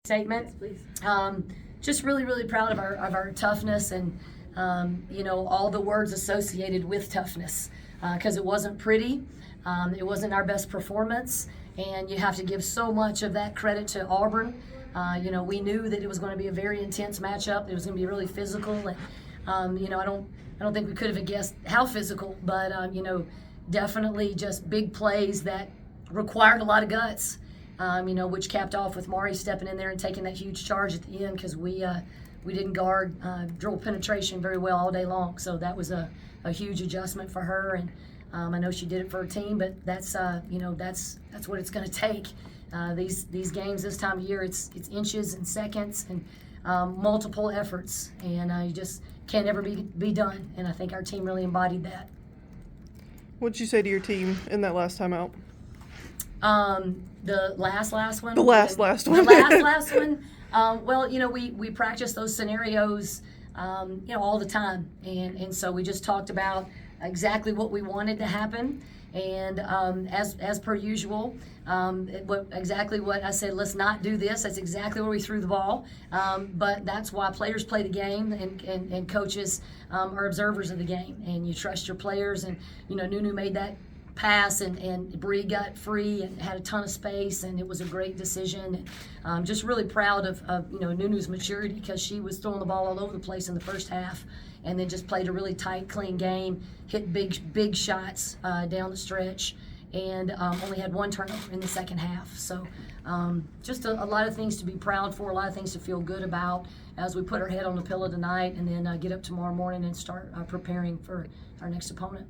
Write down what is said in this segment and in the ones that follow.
Statement. Yes, please. Just really, really proud of our toughness and all the words associated with toughness, because it wasn't pretty, it wasn't our best performance, and you have to give so much of that credit to Auburn. We knew that it was going to be a very intense matchup. It was going to be really physical, and I don't think we could have guessed how physical, but definitely just big plays that required a lot of guts. Which capped off with Mari stepping in there and taking that huge charge at the end, because we didn't guard dribble penetration very well all day long. So that was a huge adjustment for her, and I know she did it for her team, but that's what it's going to take. These games this time of year, it's inches and seconds and multiple efforts, and you just can't ever be done. And I think our team really embodied that. What did you say to your team in that last timeout? The last one. The last one. The last one. Well, we practice those scenarios, all the time, and so we just talked about exactly what we wanted to happen, and as per usual, exactly what I said. Let's not do this. That's exactly where we threw the ball. But that's why players play the game, and coaches are observers of the game, and you trust your players. And Nunu made that pass, and Bree got free and had a ton of space, and it was a great decision. And just really proud of Nunu's maturity, because she was throwing the ball all over the place in the first half, and then just played a really tight, clean game, hit big shots down the stretch, and only had one turnover in the second half. So just a lot of things to be proud for, a lot of things to feel good about as we put our head on the pillow tonight, and then get up tomorrow morning and start preparing for our next opponent.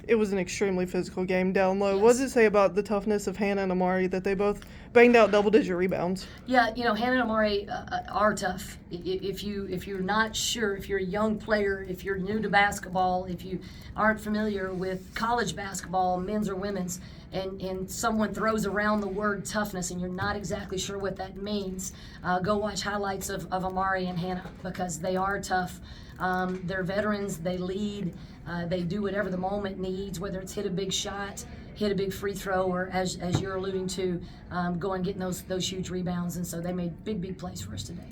It was an extremely physical game down low. Yes. What does it say about the toughness of Hannah and Amari that they both banged out double-digit rebounds? Yeah, Hannah and Amari are tough. If you're not sure, if you're a young player, if you're new to basketball, if you aren't familiar with college basketball, men's or women's, and someone throws around the word toughness and you're not exactly sure what that means, go watch highlights of Amari and Hannah, because they are tough. They're veterans. They lead. They do whatever the moment needs, whether it's hit a big shot, hit a big free throw, or as you're alluding to, go and getting those huge rebounds. And so they made big plays for us today.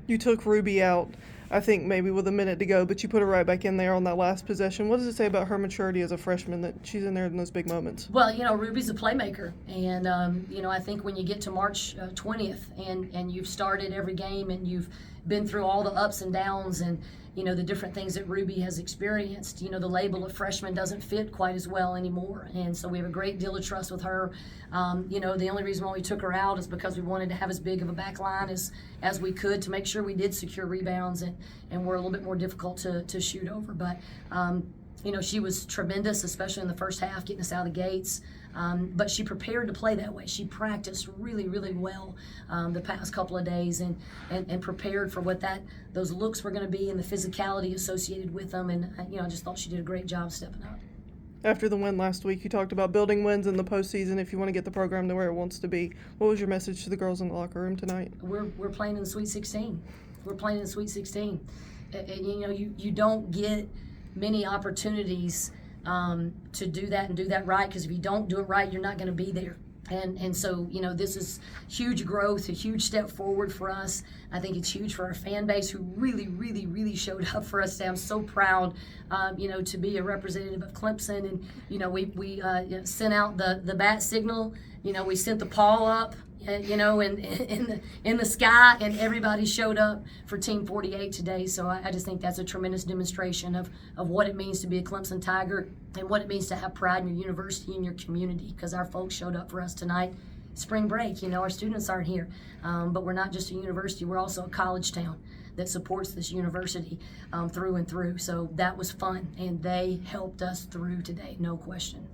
You took Ruby out, I think maybe with a minute to go, but you put her right back in there on that last possession. What does it say about her maturity as a freshman that she's in there in those big moments? Well, Ruby's a playmaker, and I think when you get to March 20th and you've started every game and you've been through all the ups and downs and the different things that Ruby has experienced, the label of freshman doesn't fit quite as well anymore. And so we have a great deal of trust with her. The only reason why we took her out is because we wanted to have as big of a back line as we could, to make sure we did secure rebounds and were a little bit more difficult to shoot over. But, she was tremendous, especially in the first half, getting us out of the gates. But she prepared to play that way. She practiced really, really well the past couple of days, and prepared for what those looks were going to be and the physicality associated with them. And I just thought she did a great job stepping up. After the win last week, you talked about building wins in the postseason if you want to get the program to where it wants to be. What was your message to the girls in the locker room tonight? We're playing in the Sweet 16. We're playing in the Sweet 16. You don't get many opportunities to do that and do that right, because if you don't do it right, you're not going to be there. And so this is huge growth, a huge step forward for us. I think it's huge for our fan base, who really showed up for us today. I'm so proud to be a representative of Clemson, and we sent out the bat signal. We sent the paw up, in the sky, and everybody showed up for Team 48 today. So I just think that's a tremendous demonstration of what it means to be a Clemson Tiger, and what it means to have pride in your university and your community, because our folks showed up for us tonight. Spring break, our students aren't here, but we're not just a university, we're also a college town that supports this university through and through. So that was fun, and they helped us through today, no question.